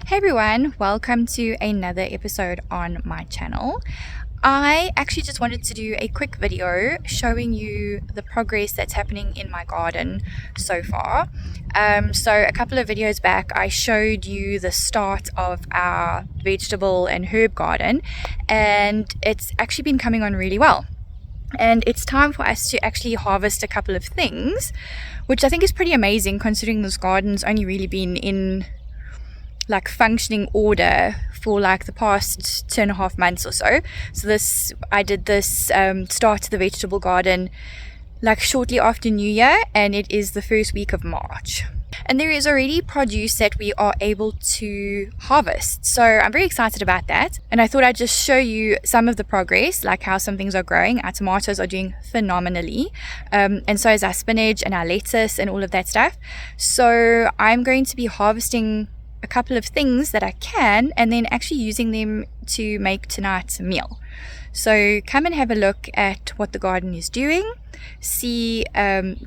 Hey everyone, welcome to another episode on my channel. I actually just wanted to do a quick video showing you the progress that's happening in my garden so far. So a couple of videos back I showed you the start of our vegetable and herb garden, and it's actually been coming on really well. And it's time for us to actually harvest a couple of things, which I think is pretty amazing considering this garden's only really been in like functioning order for like the past 2.5 months or so. So I did this start to the vegetable garden like shortly after New Year, and it is the first week of March. And there is already produce that we are able to harvest. So I'm very excited about that. And I thought I'd just show you some of the progress, like how some things are growing. Our tomatoes are doing phenomenally. And so is our spinach and our lettuce and all of that stuff. So I'm going to be harvesting a couple of things that I can and then actually using them to make tonight's meal. So come and have a look at what the garden is doing, see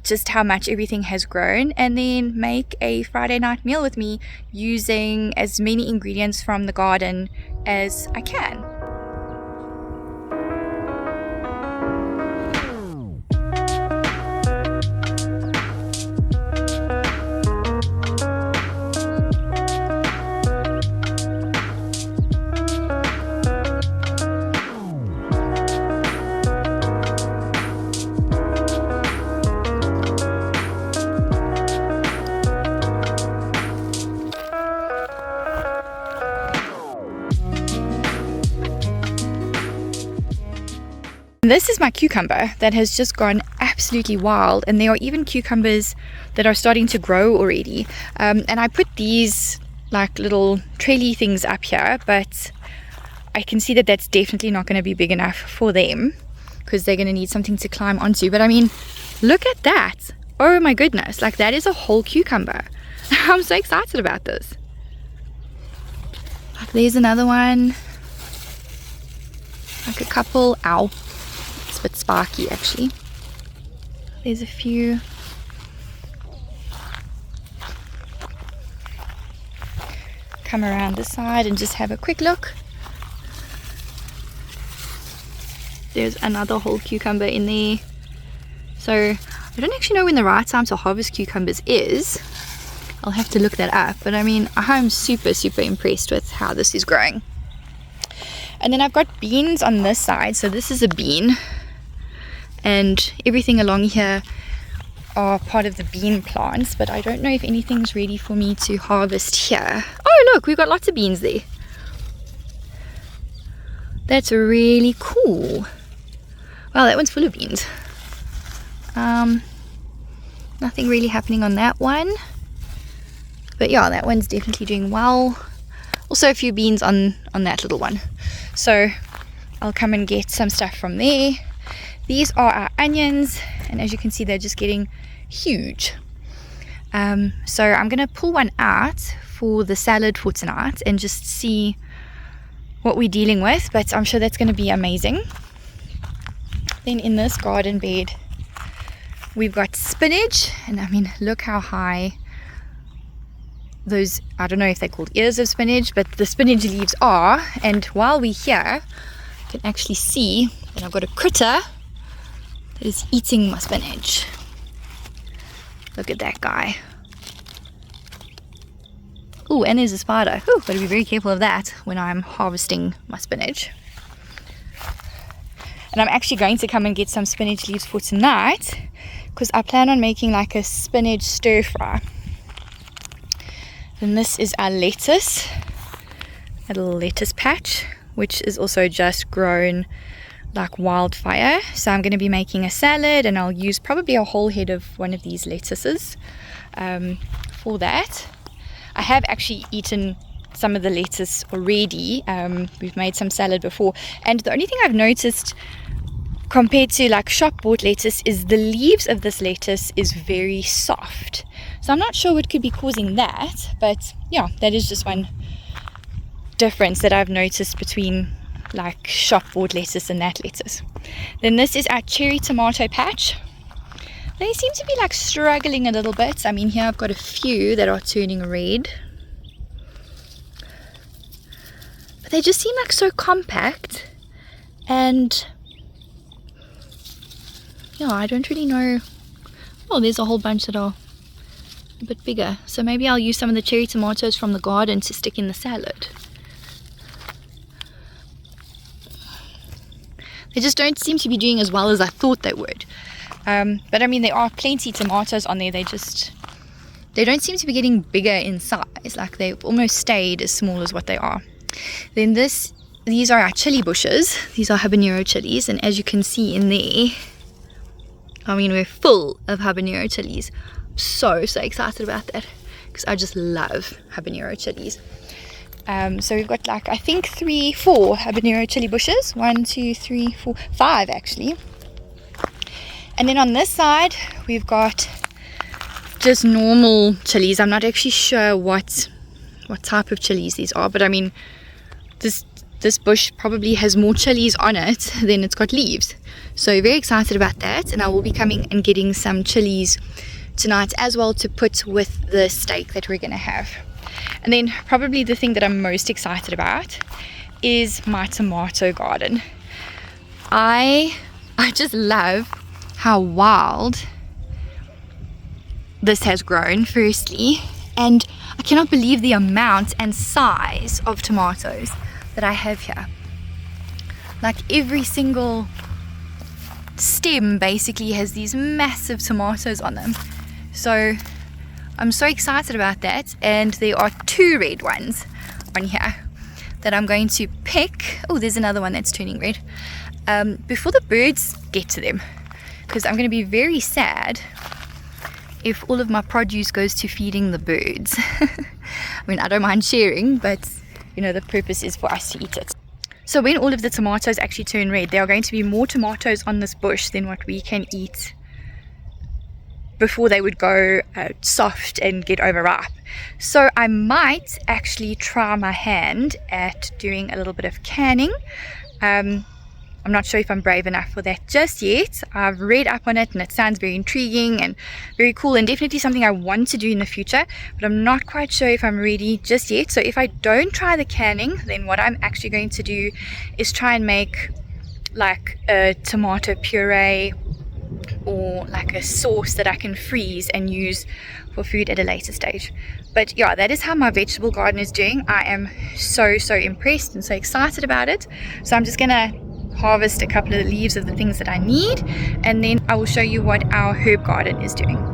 just how much everything has grown, and then make a Friday night meal with me using as many ingredients from the garden as I can. This is my cucumber that has just gone absolutely wild, and there are even cucumbers that are starting to grow already. And I put these like little trelly things up here, but I can see that that's definitely not going to be big enough for them because they're going to need something to climb onto. But I mean, look at that. Oh my goodness, like that is a whole cucumber. I'm so excited about this. There's another one, like a couple. Ow. A bit sparky actually. There's a few. Come around the side and just have a quick look. There's another whole cucumber in there. So I don't actually know when the right time to harvest cucumbers is. I'll have to look that up, but I mean, I'm super impressed with how this is growing. And then I've got beans on this side. So this is a bean, and everything along here are part of the bean plants, but I don't know if anything's ready for me to harvest here. Oh look, we've got lots of beans there. That's really cool. Wow, that one's full of beans. Nothing really happening on that one, but yeah, that one's definitely doing well. Also a few beans on that little one, so I'll come and get some stuff from there. These are our onions, and as you can see, they're just getting huge. So I'm going to pull one out for the salad for tonight and just see what we're dealing with, but I'm sure that's going to be amazing. Then in this garden bed, we've got spinach, and I mean, look how high those, I don't know if they're called ears of spinach, but the spinach leaves are. And while we're here, you can actually see that I've got a critter that is eating my spinach. Look at that guy. Oh, and there's a spider. Oh, gotta be very careful of that when I'm harvesting my spinach. And I'm actually going to come and get some spinach leaves for tonight because I plan on making like a spinach stir fry. Then this is our lettuce, a little lettuce patch, which is also just grown like wildfire. So I'm going to be making a salad, and I'll use probably a whole head of one of these lettuces for that. I have actually eaten some of the lettuce already. We've made some salad before, and the only thing I've noticed compared to like shop bought lettuce is the leaves of this lettuce is very soft. So I'm not sure what could be causing that, but yeah, that is just one difference that I've noticed between like shop bought lettuce and that lettuce. Then this is our cherry tomato patch. They seem to be like struggling a little bit. I mean, here I've got a few that are turning red. they just seem like so compact, and yeah, I don't really know. Oh, there's a whole bunch that are a bit bigger, so maybe I'll use some of the cherry tomatoes from the garden to stick in the salad. They just don't seem to be doing as well as I thought they would. But I mean, there are plenty of tomatoes on there. They don't seem to be getting bigger in size. Like they've almost stayed as small as what they are. Then these are our chili bushes. These are habanero chilies, and as you can see in there, I mean, we're full of habanero chilies. So excited about that, because I just love habanero chilies. So we've got like, I think 4 habanero chili bushes. 1, 2, 3, 4, 5 actually. And then on this side we've got just normal chilies. I'm not actually sure what type of chilies these are, but I mean, this bush probably has more chilies on it than it's got leaves. So very excited about that, and I will be coming and getting some chilies tonight as well to put with the steak that we're gonna have. And then probably the thing that I'm most excited about is my tomato garden. I just love how wild this has grown, firstly, and I cannot believe the amount and size of tomatoes that I have here. Like every single stem basically has these massive tomatoes on them. So I'm so excited about that, and there are 2 red ones on here that I'm going to pick. Oh, there's another one that's turning red, before the birds get to them, because I'm going to be very sad if all of my produce goes to feeding the birds. I mean, I don't mind sharing, but you know, the purpose is for us to eat it. So when all of the tomatoes actually turn red, there are going to be more tomatoes on this bush than what we can eat before they would go soft and get overripe. So I might actually try my hand at doing a little bit of canning. I'm not sure if I'm brave enough for that just yet. I've read up on it and it sounds very intriguing and very cool, and definitely something I want to do in the future, but I'm not quite sure if I'm ready just yet. So if I don't try the canning, then what I'm actually going to do is try and make like a tomato puree or like a sauce that I can freeze and use for food at a later stage. But yeah, that is how my vegetable garden is doing. I am so impressed and so excited about it. So I'm just gonna harvest a couple of the leaves of the things that I need, and then I will show you what our herb garden is doing.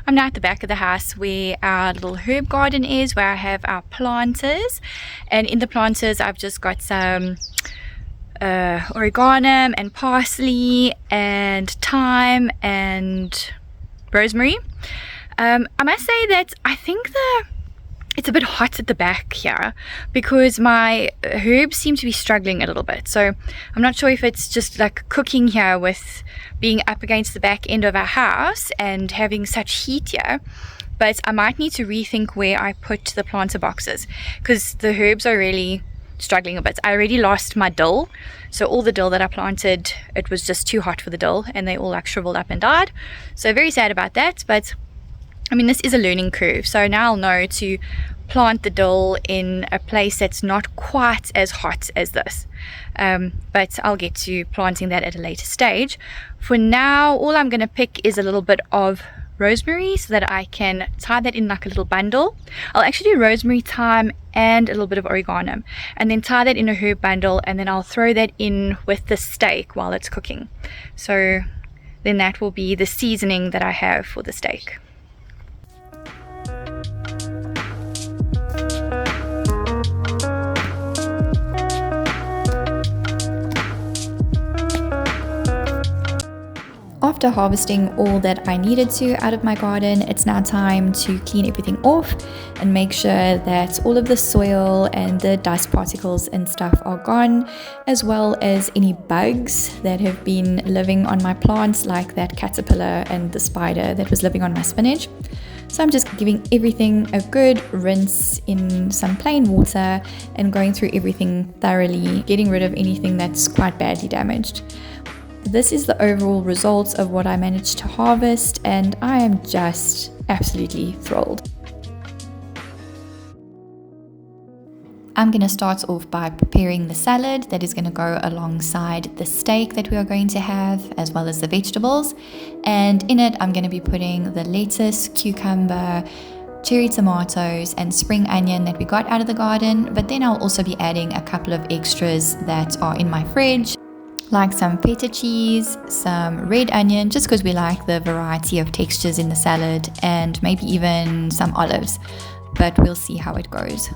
I'm now at the back of the house where our little herb garden is, where I have our planters, and in the planters I've just got some oregano and parsley and thyme and rosemary. I must say that I think it's a bit hot at the back here because my herbs seem to be struggling a little bit. So I'm not sure if it's just like cooking here with being up against the back end of our house and having such heat here, but I might need to rethink where I put the planter boxes because the herbs are really struggling a bit. I already lost my dill, so all the dill that I planted, it was just too hot for the dill and they all like shriveled up and died. So very sad about that, but I mean, this is a learning curve, so now I'll know to plant the dill in a place that's not quite as hot as this. But I'll get to planting that at a later stage. For now, all I'm going to pick is a little bit of rosemary so that I can tie that in like a little bundle. I'll actually do rosemary, thyme, and a little bit of oregano, and then tie that in a herb bundle, and then I'll throw that in with the steak while it's cooking. So then that will be the seasoning that I have for the steak. after harvesting all that I needed to out of my garden, it's now time to clean everything off and make sure that all of the soil and the dust particles and stuff are gone, as well as any bugs that have been living on my plants, like that caterpillar and the spider that was living on my spinach. So I'm just giving everything a good rinse in some plain water and going through everything thoroughly, getting rid of anything that's quite badly damaged. This is the overall result of what I managed to harvest, and I am just absolutely thrilled. I'm going to start off by preparing the salad that is going to go alongside the steak that we are going to have, as well as the vegetables. And in it, I'm going to be putting the lettuce, cucumber, cherry tomatoes, and spring onion that we got out of the garden. But then I'll also be adding a couple of extras that are in my fridge, like some feta cheese, some red onion, just because we like the variety of textures in the salad, and maybe even some olives. But we'll see how it goes.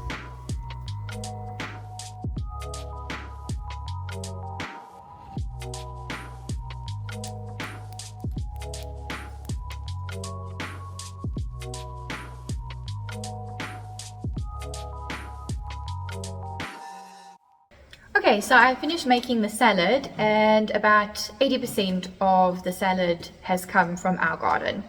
Okay, so I finished making the salad, and about 80% of the salad has come from our garden.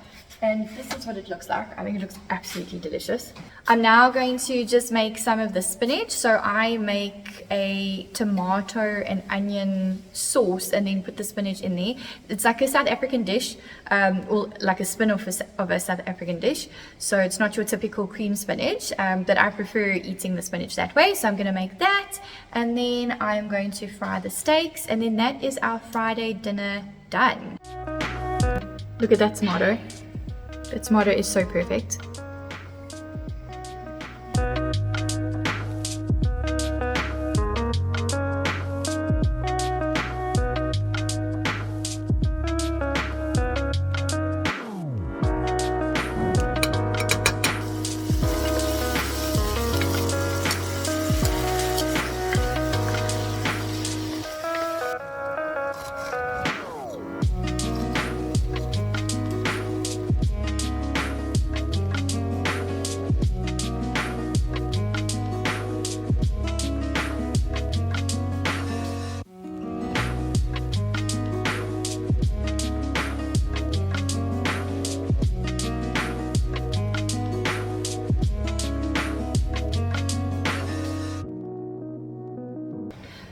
And this is what it looks like. I think it looks absolutely delicious. I'm now going to just make some of the spinach. So I make a tomato and onion sauce and then put the spinach in there. It's like a South African dish, or like a spin-off of a South African dish. So it's not your typical cream spinach, but I prefer eating the spinach that way. So I'm going to make that, and then I'm going to fry the steaks, and then that is our Friday dinner done. Look at that tomato. The tomato is so perfect.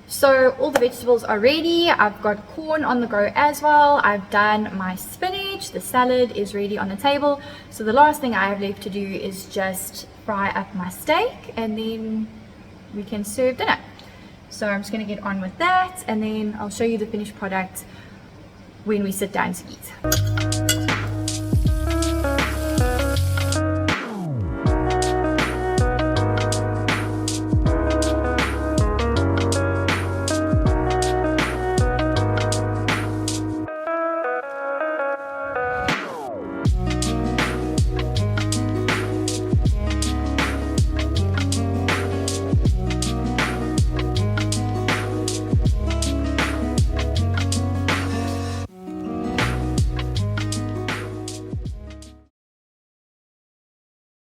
So all the vegetables are ready. I've got corn on the go as well. I've done my spinach. The salad is ready on the table. So the last thing I have left to do is just fry up my steak, and then we can serve dinner. So I'm just going to get on with that, and then I'll show you the finished product when we sit down to eat.